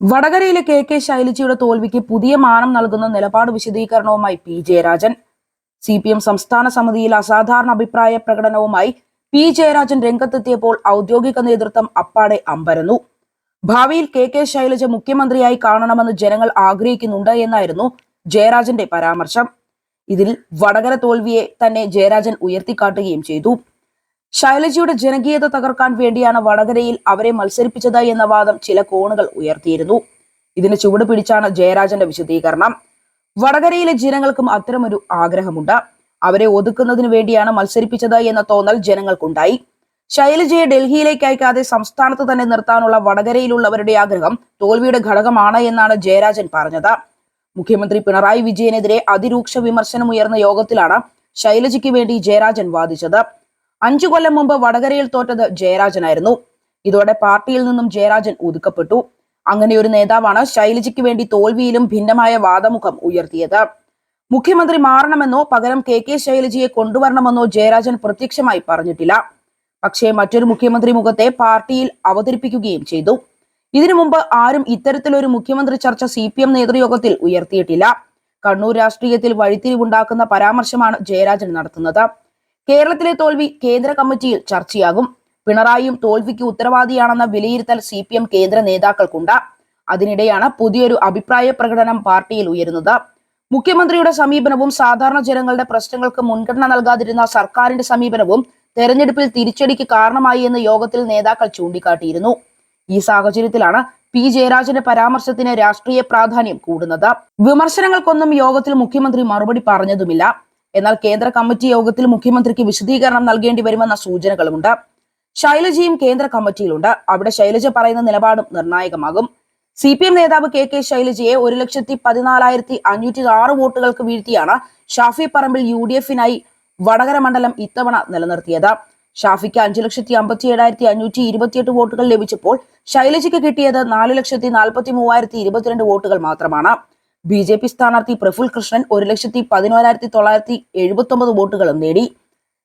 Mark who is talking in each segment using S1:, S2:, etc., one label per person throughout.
S1: വടകരയിലെ കെ ശൈലജയുടെ തോൽവിക്ക് പുതിയ മാനം നൽകുന്ന നിലപാട് വിശദീകരണവുമായി പി ജയരാജൻ. CPM സംസ്ഥാന സമിതിയിൽ അസാധാരണ അഭിപ്രായ പ്രകടനവുമായി പി ജയരാജൻ രംഗത്തെത്തിയപ്പോൾ ഔദ്യോഗിക നേതൃത്വം അപ്പാടെ അമ്പരന്നു. ഭാവിയിൽ കെ ശൈലജ മുഖ്യമന്ത്രിയായി കാണണമെന്ന് ജനങ്ങൾ ആഗ്രഹിക്കുന്നുണ്ട് എന്നായിരുന്നു ജയരാജന്റെ പരാമർശം. ഇതിൽ വടകര തോൽവിയെ തന്നെ ജയരാജൻ ഉയർത്തിക്കാട്ടുകയും ചെയ്തു. ശൈലജയുടെ ജനകീയത തകർക്കാൻ വേണ്ടിയാണ് വടകരയിൽ അവരെ മത്സരിപ്പിച്ചത് എന്ന വാദം ചില കോണുകൾ ഉയർത്തിയിരുന്നു. ഇതിന് ചുവട് പിടിച്ചാണ് ജയരാജന്റെ വിശദീകരണം. വടകരയിലെ ജനങ്ങൾക്കും അത്തരമൊരു ആഗ്രഹമുണ്ട്. അവരെ ഒതുക്കുന്നതിന് വേണ്ടിയാണ് മത്സരിപ്പിച്ചത് എന്ന തോന്നൽ ജനങ്ങൾക്കുണ്ടായി. ശൈലജയെ ഡൽഹിയിലേക്ക് അയക്കാതെ സംസ്ഥാനത്ത് തന്നെ നിർത്താനുള്ള വടകരയിലുള്ളവരുടെ ആഗ്രഹം തോൽവിയുടെ ഘടകമാണ് എന്നാണ് ജയരാജൻ പറഞ്ഞത്. മുഖ്യമന്ത്രി പിണറായി വിജയനെതിരെ അതിരൂക്ഷ വിമർശനമുയർന്ന യോഗത്തിലാണ് ശൈലജയ്ക്ക് വേണ്ടി ജയരാജൻ വാദിച്ചത്. 5 കൊല്ലം മുമ്പ് വടകരയിൽ തോറ്റത് ജയരാജനായിരുന്നു. ഇതോടെ പാർട്ടിയിൽ നിന്നും ജയരാജൻ ഒതുക്കപ്പെട്ടു. അങ്ങനെ ഒരു നേതാവാണ് ശൈലജയ്ക്ക് വേണ്ടി തോൽവിയിലും ഭിന്നമായ വാദമുഖം ഉയർത്തിയത്. മുഖ്യമന്ത്രി മാറണമെന്നോ പകരം കെ ശൈലജയെ കൊണ്ടുവരണമെന്നോ ജയരാജൻ പ്രത്യക്ഷമായി പറഞ്ഞിട്ടില്ല. പക്ഷേ മറ്റൊരു മുഖ്യമന്ത്രി മുഖത്തെ പാർട്ടിയിൽ അവതരിപ്പിക്കുകയും ചെയ്തു. ഇതിനു മുമ്പ് ആരും ഇത്തരത്തിലൊരു മുഖ്യമന്ത്രി ചർച്ച CPM നേതൃയോഗത്തിൽ ഉയർത്തിയിട്ടില്ല. കണ്ണൂർ രാഷ്ട്രീയത്തിൽ വഴിത്തിരിവുണ്ടാക്കുന്ന പരാമർശമാണ് ജയരാജൻ നടത്തുന്നത്. കേരളത്തിലെ തോൽവി കേന്ദ്ര കമ്മിറ്റിയിൽ ചർച്ചയാകും. പിണറായിയും തോൽവിക്ക് ഉത്തരവാദിയാണെന്ന വിലയിരുത്തൽ CPM കേന്ദ്ര നേതാക്കൾക്കുണ്ട്. അതിനിടെയാണ് പുതിയൊരു അഭിപ്രായ പ്രകടനം പാർട്ടിയിൽ ഉയരുന്നത്. മുഖ്യമന്ത്രിയുടെ സമീപനവും സാധാരണ ജനങ്ങളുടെ പ്രശ്നങ്ങൾക്ക് മുൻഗണന നൽകാതിരുന്ന സർക്കാരിന്റെ സമീപനവും തെരഞ്ഞെടുപ്പിൽ തിരിച്ചടിക്ക് കാരണമായി എന്ന് യോഗത്തിൽ നേതാക്കൾ ചൂണ്ടിക്കാട്ടിയിരുന്നു. ഈ സാഹചര്യത്തിലാണ് പി ജയരാജന്റെ പരാമർശത്തിന് രാഷ്ട്രീയ പ്രാധാന്യം കൂടുന്നത്. വിമർശനങ്ങൾക്കൊന്നും യോഗത്തിൽ മുഖ്യമന്ത്രി മറുപടി പറഞ്ഞതുമില്ല. എന്നാൽ കേന്ദ്ര കമ്മിറ്റി യോഗത്തിൽ മുഖ്യമന്ത്രിക്ക് വിശദീകരണം നൽകേണ്ടി വരുമെന്ന സൂചനകളുമുണ്ട്. ശൈലജയും കേന്ദ്ര കമ്മിറ്റിയിലുണ്ട്. അവിടെ ശൈലജ പറയുന്ന നിലപാടും നിർണായകമാകും. CPM നേതാവ് കെ ശൈലജയെ 1,14,506 വോട്ടുകൾക്ക് വീഴ്ത്തിയാണ് ഷാഫി പറമ്പിൽ UDF-നായി വടകര മണ്ഡലം ഇത്തവണ നിലനിർത്തിയത്. ഷാഫിക്ക് 5,57,528 വോട്ടുകൾ ലഭിച്ചപ്പോൾ ശൈലജയ്ക്ക് കിട്ടിയത് 4,43,022 വോട്ടുകൾ മാത്രമാണ്. BJP സ്ഥാനാർത്ഥി പ്രഫുൽ കൃഷ്ണൻ 1,11,979 വോട്ടുകളും നേടി.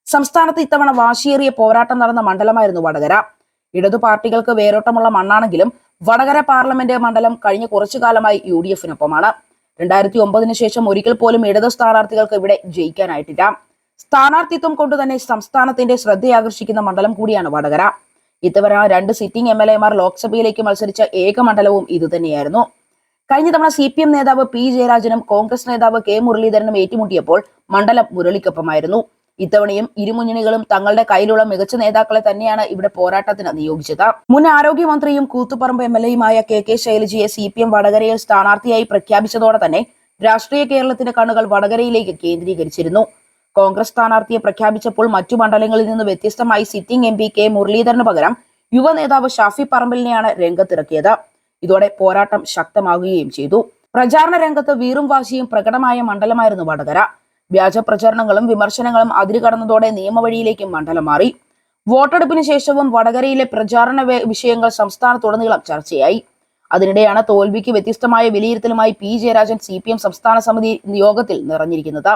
S1: സംസ്ഥാനത്ത് ഇത്തവണ വാശിയേറിയ പോരാട്ടം നടന്ന മണ്ഡലമായിരുന്നു വടകര. ഇടതു പാർട്ടികൾക്ക് വേരോട്ടമുള്ള മണ്ണാണെങ്കിലും വടകര പാർലമെന്റ് മണ്ഡലം കഴിഞ്ഞ കുറച്ചു കാലമായി UDF-നൊപ്പമാണ്. 2009 ശേഷം ഒരിക്കൽ പോലും ഇടതു സ്ഥാനാർത്ഥികൾക്ക് ഇവിടെ ജയിക്കാനായിട്ടില്ല. സ്ഥാനാർത്ഥിത്വം കൊണ്ട് തന്നെ സംസ്ഥാനത്തിന്റെ ശ്രദ്ധയാകർഷിക്കുന്ന മണ്ഡലം കൂടിയാണ് വടകര. ഇത്തവണ 2 സിറ്റിംഗ് MLA-മാർ ലോക്സഭയിലേക്ക് മത്സരിച്ച ഏക മണ്ഡലവും ഇതുതന്നെയായിരുന്നു. കഴിഞ്ഞ തവണ CPM നേതാവ് പി ജയരാജനും കോൺഗ്രസ് നേതാവ് കെ മുരളീധരനും ഏറ്റുമുട്ടിയപ്പോൾ മണ്ഡലം മുരളിക്കൊപ്പമായിരുന്നു. ഇത്തവണയും ഇരുമുന്നണികളും തങ്ങളുടെ കയ്യിലുള്ള മികച്ച നേതാക്കളെ തന്നെയാണ് ഇവിടെ പോരാട്ടത്തിന് നിയോഗിച്ചത്. മുൻ ആരോഗ്യമന്ത്രിയും കൂത്തുപറമ്പ് MLA-യുമായ കെ ശൈലജയെ CPM വടകരയിൽ സ്ഥാനാർത്ഥിയായി പ്രഖ്യാപിച്ചതോടെ തന്നെ രാഷ്ട്രീയ കേരളത്തിന്റെ കണ്ണുകൾ വടകരയിലേക്ക് കേന്ദ്രീകരിച്ചിരുന്നു. കോൺഗ്രസ് സ്ഥാനാർത്ഥിയെ പ്രഖ്യാപിച്ചപ്പോൾ മറ്റു മണ്ഡലങ്ങളിൽ നിന്ന് വ്യത്യസ്തമായി സിറ്റിംഗ് MP കെ മുരളീധരന് പകരം യുവ നേതാവ് ഷാഫി പറമ്പിലിനെയാണ് രംഗത്തിറക്കിയത്. ഇതോടെ പോരാട്ടം ശക്തമാകുകയും ചെയ്തു. പ്രചാരണ രംഗത്ത് വീറും വാശിയും പ്രകടമായ മണ്ഡലമായിരുന്നു വടകര. വ്യാജ പ്രചരണങ്ങളും വിമർശനങ്ങളും അതിരുകടന്നതോടെ നിയമവഴിയിലേക്കും മണ്ഡലം മാറി. വോട്ടെടുപ്പിന് ശേഷവും വടകരയിലെ പ്രചാരണ വിഷയങ്ങൾ സംസ്ഥാനത്തുടനീളം ചർച്ചയായി. അതിനിടെയാണ് തോൽവിക്ക് വ്യത്യസ്തമായ വിലയിരുത്തലുമായി പി ജയരാജൻ CPM സംസ്ഥാന സമിതി യോഗത്തിൽ നിറഞ്ഞിരിക്കുന്നത്.